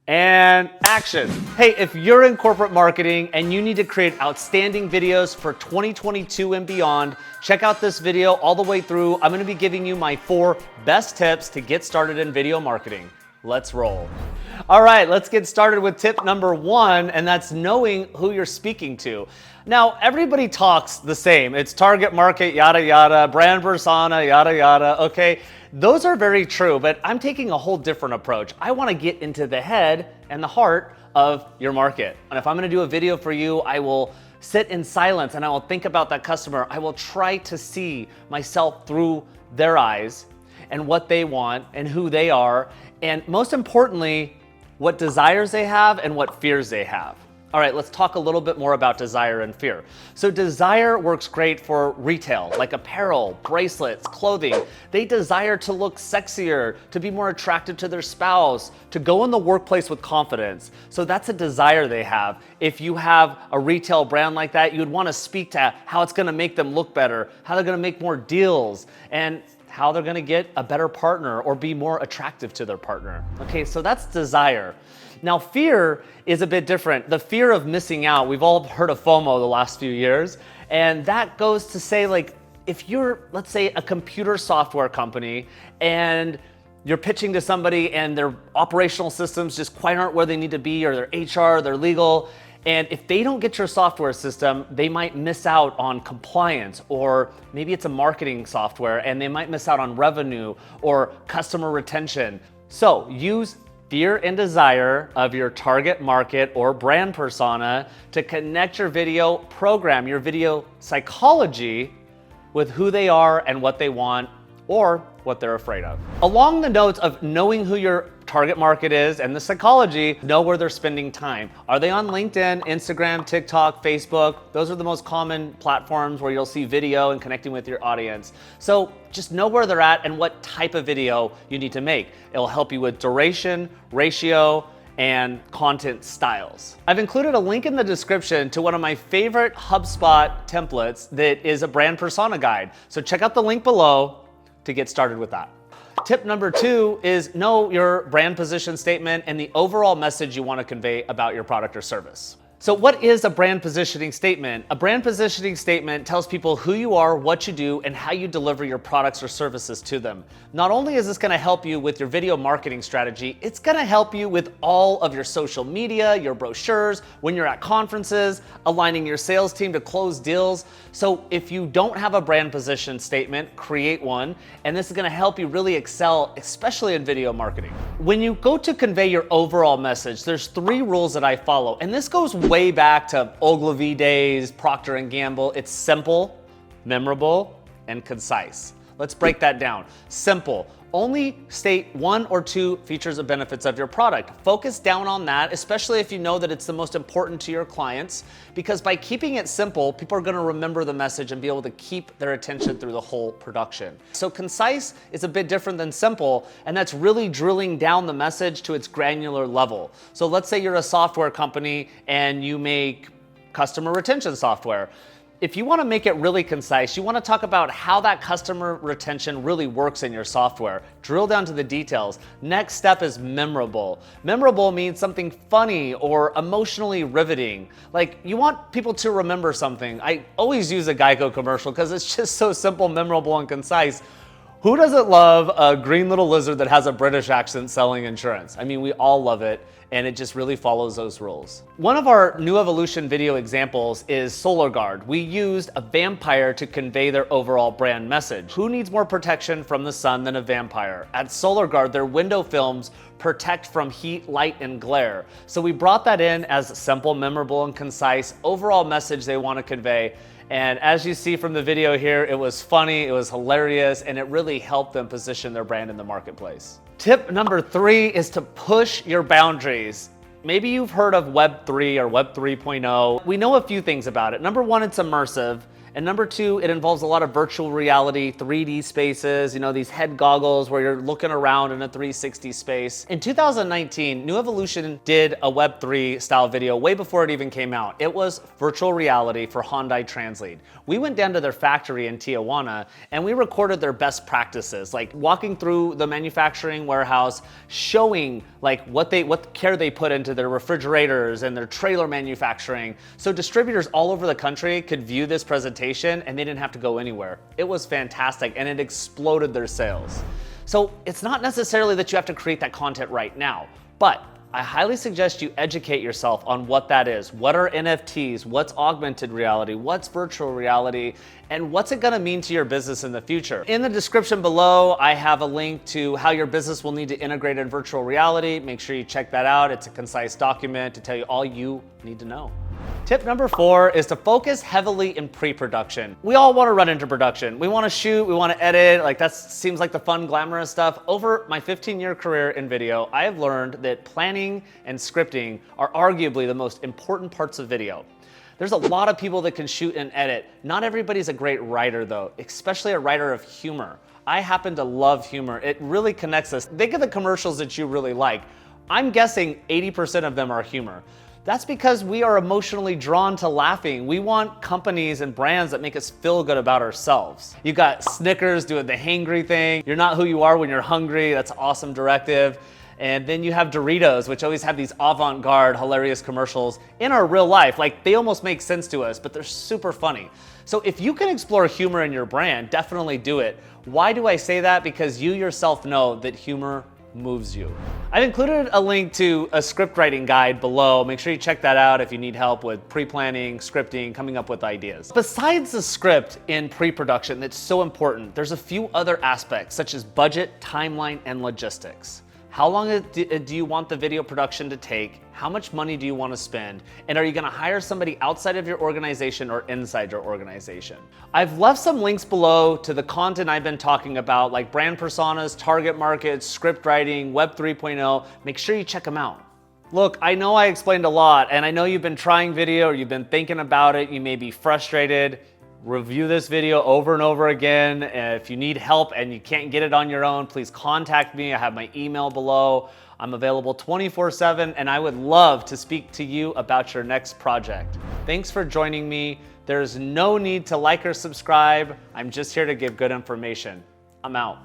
And action. Hey, if you're in corporate marketing and you need to create outstanding videos for 2022 and beyond, check out this video all the way through. I'm gonna be giving you my 4 best tips to get started in video marketing. Let's roll. All right, let's get started with tip number 1, and that's knowing who you're speaking to. Now, everybody talks the same. It's target market, yada, yada, brand persona, yada, yada, okay? Those are very true, but I'm taking a whole different approach. I wanna get into the head and the heart of your market. And if I'm gonna do a video for you, I will sit in silence and I will think about that customer. I will try to see myself through their eyes and what they want and who they are, and most importantly, what desires they have and what fears they have. All right, let's talk a little bit more about desire and fear. So desire works great for retail, like apparel, bracelets, clothing. They desire to look sexier, to be more attractive to their spouse, to go in the workplace with confidence. So that's a desire they have. If you have a retail brand like that, you'd want to speak to how it's going to make them look better, how they're going to make more deals, and how they're going to get a better partner or be more attractive to their partner. Okay, so that's desire. Now, fear is a bit different. The fear of missing out. We've all heard of FOMO the last few years, and that goes to say, like, if you're, let's say, a computer software company and you're pitching to somebody and their operational systems just quite aren't where they need to be, or their HR, their legal, and if they don't get your software system, they might miss out on compliance, or maybe it's a marketing software and they might miss out on revenue or customer retention. So use fear and desire of your target market or brand persona to connect your video program, your video psychology, with who they are and what they want, or what they're afraid of. Along the notes of knowing who your target market is and the psychology, know where they're spending time. Are they on LinkedIn, Instagram, TikTok, Facebook? Those are the most common platforms where you'll see video and connecting with your audience. So just know where they're at and what type of video you need to make. It'll help you with duration, ratio, and content styles. I've included a link in the description to one of my favorite HubSpot templates that is a brand persona guide. So check out the link below to get started with that. Tip number 2 is know your brand position statement and the overall message you want to convey about your product or service. So what is a brand positioning statement? A brand positioning statement tells people who you are, what you do, and how you deliver your products or services to them. Not only is this going to help you with your video marketing strategy, it's going to help you with all of your social media, your brochures, when you're at conferences, aligning your sales team to close deals. So if you don't have a brand position statement, create one, and this is going to help you really excel, especially in video marketing. When you go to convey your overall message, there's 3 rules that I follow, and this goes way back to Ogilvy days, Procter & Gamble. It's simple, memorable, and concise. Let's break that down. Simple. Only state 1 or 2 features or benefits of your product. Focus down on that, especially if you know that it's the most important to your clients, because by keeping it simple, people are going to remember the message and be able to keep their attention through the whole production. So concise is a bit different than simple, and that's really drilling down the message to its granular level. So let's say you're a software company and you make customer retention software. If you want to make it really concise, you want to talk about how that customer retention really works in your software. Drill down to the details. Next step is memorable. Memorable means something funny or emotionally riveting. Like, you want people to remember something. I always use a Geico commercial because it's just so simple, memorable, and concise. Who doesn't love a green little lizard that has a British accent selling insurance? I mean, we all love it, and it just really follows those rules. One of our New Evolution video examples is SolarGuard. We used a vampire to convey their overall brand message. Who needs more protection from the sun than a vampire? At SolarGuard, their window films protect from heat, light, and glare. So we brought that in as a simple, memorable, and concise overall message they want to convey. And as you see from the video here, it was funny, it was hilarious, and it really helped them position their brand in the marketplace. Tip number 3 is to push your boundaries. Maybe you've heard of Web 3 or Web 3.0. We know a few things about it. Number 1, it's immersive. And number two, it involves a lot of virtual reality, 3D spaces, these head goggles where you're looking around in a 360 space. In 2019, New Evolution did a Web3 style video way before it even came out. It was virtual reality for Hyundai Translead. We went down to their factory in Tijuana and we recorded their best practices, like walking through the manufacturing warehouse, showing like what care they put into their refrigerators and their trailer manufacturing. So distributors all over the country could view this presentation and they didn't have to go anywhere. It was fantastic and it exploded their sales. So it's not necessarily that you have to create that content right now, but I highly suggest you educate yourself on what that is. What are NFTs? What's augmented reality? What's virtual reality? And what's it gonna mean to your business in the future? In the description below, I have a link to how your business will need to integrate in virtual reality. Make sure you check that out. It's a concise document to tell you all you need to know. Tip number 4 is to focus heavily in pre-production. We all want to run into production. We want to shoot, we want to edit, like that seems like the fun, glamorous stuff. Over my 15-year career in video, I have learned that planning and scripting are arguably the most important parts of video. There's a lot of people that can shoot and edit. Not everybody's a great writer though, especially a writer of humor. I happen to love humor. It really connects us. Think of the commercials that you really like. I'm guessing 80% of them are humor. That's because we are emotionally drawn to laughing. We want companies and brands that make us feel good about ourselves. You got Snickers doing the hangry thing. You're not who you are when you're hungry. That's an awesome directive. And then you have Doritos, which always have these avant-garde, hilarious commercials in our real life. Like they almost make sense to us, but they're super funny. So if you can explore humor in your brand, definitely do it. Why do I say that? Because you yourself know that humor moves you. I've included a link to a script writing guide below. Make sure you check that out if you need help with pre-planning, scripting, coming up with ideas. Besides the script in pre-production that's so important, there's a few other aspects such as budget, timeline, and logistics. How long do you want the video production to take? How much money do you want to spend? And are you going to hire somebody outside of your organization or inside your organization? I've left some links below to the content I've been talking about, like brand personas, target markets, script writing, Web 3.0. Make sure you check them out. Look, I know I explained a lot, and I know you've been trying video or you've been thinking about it. You may be frustrated. Review this video over and over again. If you need help and you can't get it on your own, please contact me. I have my email below. I'm available 24/7 and I would love to speak to you about your next project. Thanks for joining me. There's no need to like or subscribe. I'm just here to give good information. I'm out.